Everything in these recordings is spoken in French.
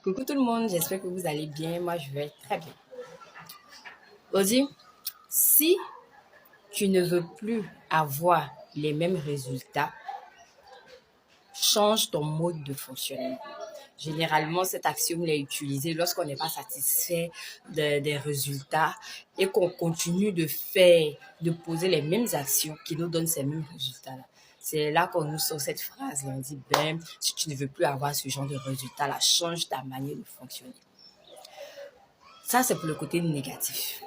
Coucou tout le monde, j'espère que vous allez bien. Moi, je vais très bien. Aujourd'hui, si tu ne veux plus avoir les mêmes résultats, change ton mode de fonctionnement. Généralement, cet axiome est utilisé lorsqu'on n'est pas satisfait des résultats et qu'on continue de poser les mêmes actions qui nous donnent ces mêmes résultats-là. C'est là qu'on nous sort cette phrase. On dit, si tu ne veux plus avoir ce genre de résultats-là, change ta manière de fonctionner. Ça, c'est pour le côté négatif.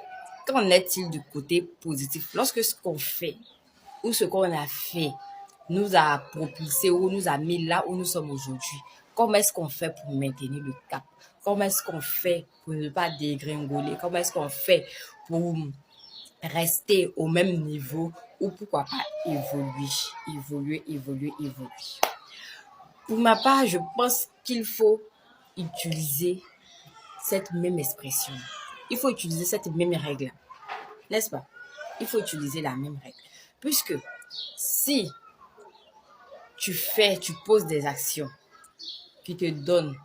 Qu'en est-il du côté positif? Lorsque ce qu'on fait ou ce qu'on a fait nous a propulsé ou nous a mis là où nous sommes aujourd'hui, comment est-ce qu'on fait pour maintenir le cap? Comment est-ce qu'on fait pour ne pas dégringoler? Comment est-ce qu'on fait pour rester au même niveau ou pourquoi pas évoluer? Pour ma part, je pense qu'il faut utiliser cette même expression. Il faut utiliser cette même règle, n'est-ce pas? Il faut utiliser la même règle. Puisque si tu poses des actions qui te donnent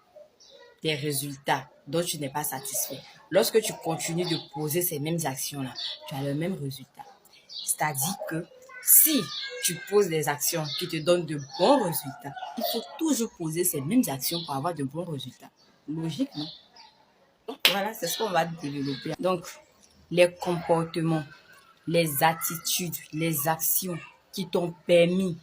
des résultats dont tu n'es pas satisfait, lorsque tu continues de poser ces mêmes actions-là, tu as le même résultat. C'est-à-dire que si tu poses des actions qui te donnent de bons résultats, il faut toujours poser ces mêmes actions pour avoir de bons résultats. Logique, non? Donc, voilà, c'est ce qu'on va développer. Donc, les comportements, les attitudes, les actions qui t'ont permis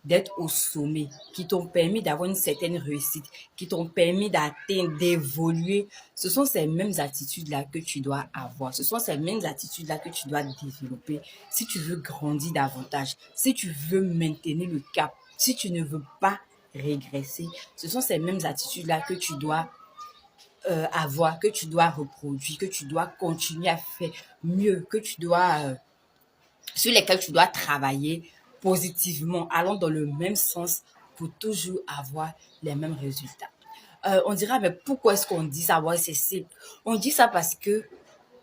d'être au sommet, qui t'ont permis d'avoir une certaine réussite, qui t'ont permis d'atteindre, d'évoluer, ce sont ces mêmes attitudes-là que tu dois avoir. Ce sont ces mêmes attitudes-là que tu dois développer si tu veux grandir davantage, si tu veux maintenir le cap, si tu ne veux pas régresser. Ce sont ces mêmes attitudes-là que tu dois avoir, que tu dois reproduire, que tu dois continuer à faire mieux, que tu dois sur lesquels tu dois travailler positivement, allant dans le même sens pour toujours avoir les mêmes résultats. On dira, mais pourquoi est-ce qu'on dit ça? Ouais, c'est simple. On dit ça parce que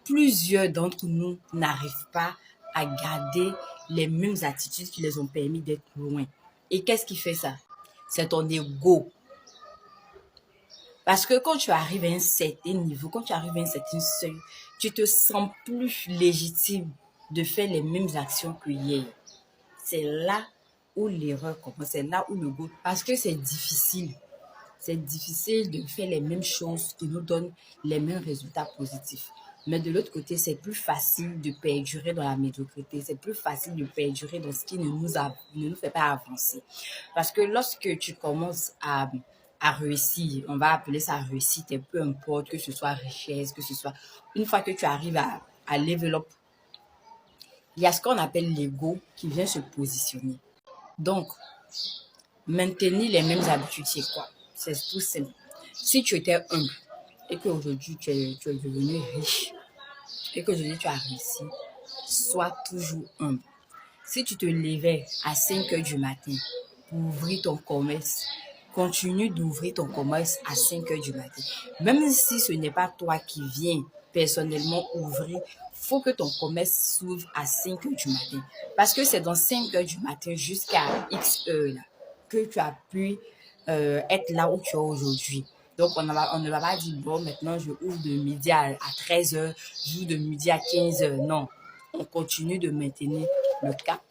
plusieurs d'entre nous n'arrivent pas à garder les mêmes attitudes qui les ont permis d'être loin. Et qu'est-ce qui fait ça? C'est ton ego. Parce que quand tu arrives à un certain niveau, quand tu arrives à un certain seuil, tu te sens plus légitime de faire les mêmes actions que hier. C'est là où l'erreur commence, c'est là où le goût. Parce que c'est difficile. C'est difficile de faire les mêmes choses qui nous donnent les mêmes résultats positifs. Mais de l'autre côté, c'est plus facile de perdurer dans la médiocrité. C'est plus facile de perdurer dans ce qui ne nous fait pas avancer. Parce que lorsque tu commences à réussir, on va appeler ça réussite, et peu importe que ce soit richesse, que ce soit... Une fois que tu arrives à level up, il y a ce qu'on appelle l'ego qui vient se positionner. Donc, maintenir les mêmes habitudes, c'est quoi? C'est tout simple. Si tu étais humble et qu'aujourd'hui tu es devenu riche et qu'aujourd'hui tu as réussi, sois toujours humble. Si tu te levais à 5 heures du matin pour ouvrir ton commerce, continue d'ouvrir ton commerce à 5 heures du matin. Même si ce n'est pas toi qui viens personnellement ouvrir, faut que ton commerce s'ouvre à 5 heures du matin. Parce que c'est dans 5 heures du matin jusqu'à X heures là, que tu as pu être là où tu es aujourd'hui. Donc, on ne va pas dire, bon, maintenant, je ouvre de midi à 13 heures, j'ouvre de midi à 15 heures. Non, on continue de maintenir le cap.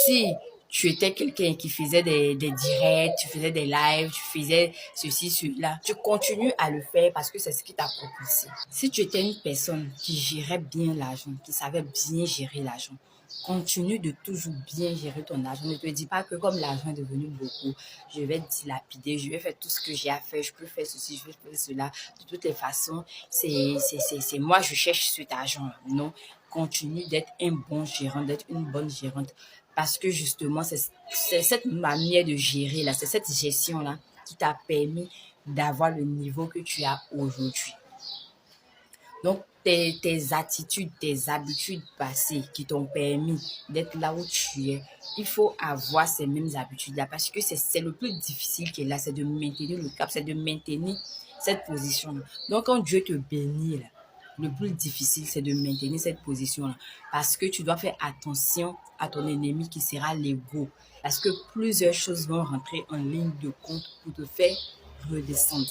Si tu étais quelqu'un qui faisait des directs, tu faisais des lives, tu faisais ceci, cela, tu continues à le faire parce que c'est ce qui t'a propulsé. Si tu étais une personne qui gérait bien l'argent, qui savait bien gérer l'argent, continue de toujours bien gérer ton argent. Ne te dis pas que comme l'argent est devenu beaucoup, je vais dilapider, je vais faire tout ce que j'ai à faire, je peux faire ceci, je peux faire cela. De toutes les façons, c'est moi, je cherche cet argent. Non, continue d'être un bon gérant, d'être une bonne gérante. Parce que justement, c'est cette manière de gérer là, c'est cette gestion là qui t'a permis d'avoir le niveau que tu as aujourd'hui. Donc, tes attitudes, tes habitudes passées qui t'ont permis d'être là où tu es, il faut avoir ces mêmes habitudes-là parce que c'est le plus difficile qui est là, c'est de maintenir le cap, c'est de maintenir cette position-là. Donc, quand Dieu te bénit, là, le plus difficile, c'est de maintenir cette position-là parce que tu dois faire attention à ton ennemi qui sera l'ego. Parce que plusieurs choses vont rentrer en ligne de compte pour te faire redescendre.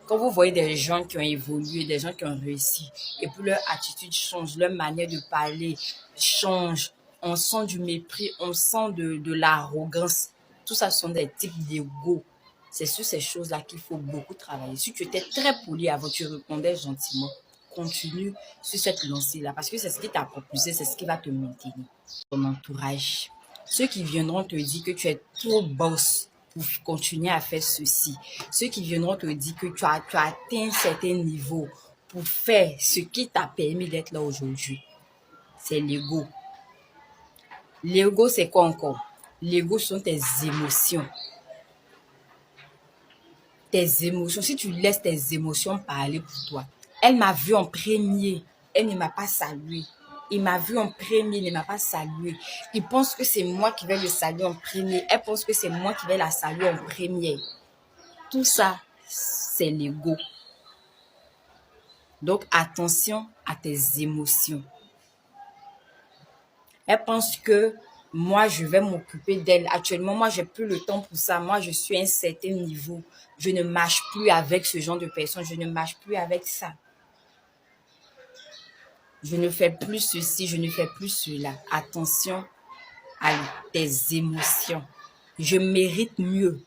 Quand vous voyez des gens qui ont évolué, des gens qui ont réussi, et puis leur attitude change, leur manière de parler change, on sent du mépris, on sent de l'arrogance. Tout ça sont des types d'ego. C'est sur ces choses-là qu'il faut beaucoup travailler. Si tu étais très poli avant, tu répondais gentiment. Continue sur cette lancée-là parce que c'est ce qui t'a propulsé, c'est ce qui va te maintenir. Ton entourage. Ceux qui viendront te dire que tu es trop boss pour continuer à faire ceci. Ceux qui viendront te dire que tu as atteint un certain niveau pour faire ce qui t'a permis d'être là aujourd'hui. C'est l'ego. L'ego, c'est quoi encore? L'ego sont tes émotions. Tes émotions. Si tu laisses tes émotions parler pour toi. Elle m'a vu en premier. Elle ne m'a pas salué. Il m'a vu en premier, il ne m'a pas salué. Il pense que c'est moi qui vais le saluer en premier. Elle pense que c'est moi qui vais la saluer en premier. Tout ça, c'est l'ego. Donc, attention à tes émotions. Elle pense que moi, je vais m'occuper d'elle. Actuellement, moi, j'ai plus le temps pour ça. Moi, je suis à un certain niveau. Je ne marche plus avec ce genre de personnes. Je ne marche plus avec ça. Je ne fais plus ceci, je ne fais plus cela. Attention à tes émotions. Je mérite mieux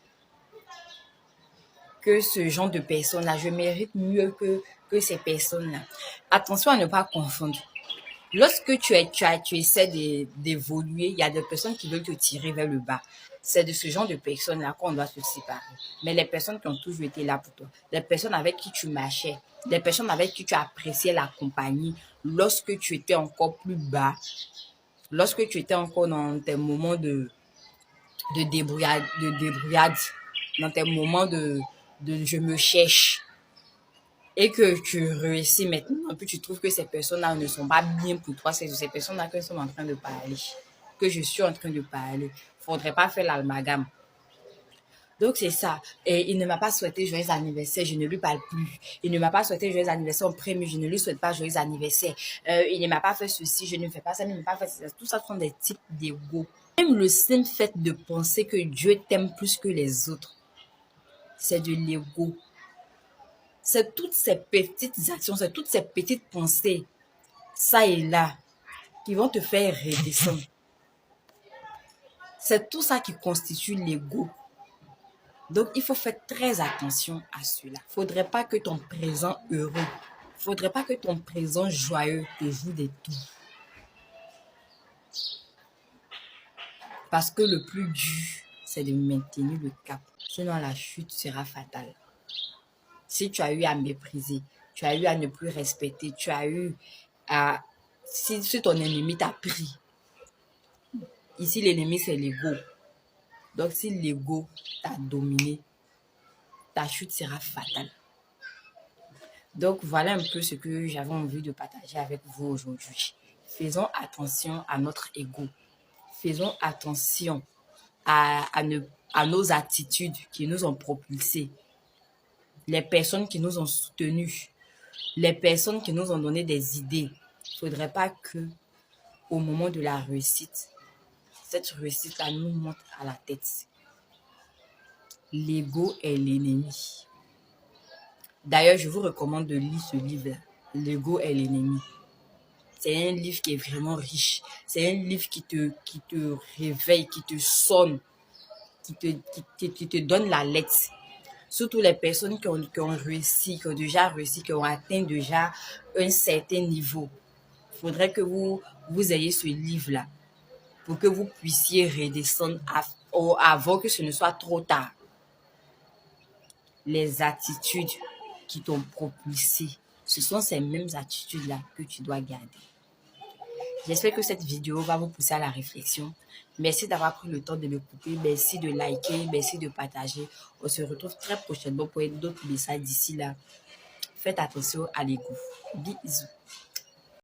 que ce genre de personnes-là. Je mérite mieux que ces personnes-là. Attention à ne pas confondre. Lorsque tu essaies d'évoluer, il y a des personnes qui veulent te tirer vers le bas. C'est de ce genre de personnes-là qu'on doit se séparer. Mais les personnes qui ont toujours été là pour toi, les personnes avec qui tu marchais, les personnes avec qui tu appréciais la compagnie, lorsque tu étais encore plus bas, lorsque tu étais encore dans tes moments de débrouillade, dans tes moments de je me cherche, et que tu réussis maintenant, puis tu trouves que ces personnes-là ne sont pas bien pour toi, c'est de ces personnes-là que nous sommes en train de parler, que je suis en train de parler. Faudrait pas faire l'amalgame. Donc, c'est ça. Et il ne m'a pas souhaité joyeux anniversaire, je ne lui parle plus. Il ne m'a pas souhaité joyeux anniversaire en premier, je ne lui souhaite pas joyeux anniversaire. Il ne m'a pas fait ceci, je ne fais pas ça, il ne m'a pas fait ça. Tout ça sont des types d'ego. Même le simple fait de penser que Dieu t'aime plus que les autres, c'est de l'ego. C'est toutes ces petites actions, c'est toutes ces petites pensées, ça et là, qui vont te faire redescendre. C'est tout ça qui constitue l'ego. Donc, il faut faire très attention à cela. Il ne faudrait pas que ton présent heureux, il ne faudrait pas que ton présent joyeux te joue des tours. Parce que le plus dur, c'est de maintenir le cap. Sinon, la chute sera fatale. Si tu as eu à mépriser, tu as eu à ne plus respecter, tu as eu à... Si ton ennemi t'a pris, ici l'ennemi c'est l'ego. Donc si l'ego t'a dominé, ta chute sera fatale. Donc voilà un peu ce que j'avais envie de partager avec vous aujourd'hui. Faisons attention à notre ego. Faisons attention à nos attitudes qui nous ont propulsés. Les personnes qui nous ont soutenus. Les personnes qui nous ont donné des idées. Il ne faudrait pas que, au moment de la réussite, cette réussite-là nous monte à la tête. L'ego est l'ennemi. D'ailleurs, je vous recommande de lire ce livre-là. L'ego est l'ennemi. C'est un livre qui est vraiment riche. C'est un livre qui te réveille, qui te sonne, qui te donne la lettre. Surtout les personnes qui ont réussi, qui ont déjà réussi, qui ont atteint déjà un certain niveau. Il faudrait que vous ayez ce livre-là pour que vous puissiez redescendre avant que ce ne soit trop tard. Les attitudes qui t'ont propulsé, ce sont ces mêmes attitudes-là que tu dois garder. J'espère que cette vidéo va vous pousser à la réflexion. Merci d'avoir pris le temps de m'écouter. Merci de liker, merci de partager. On se retrouve très prochainement pour d'autres messages d'ici là. Faites attention à l'ego. Bisous.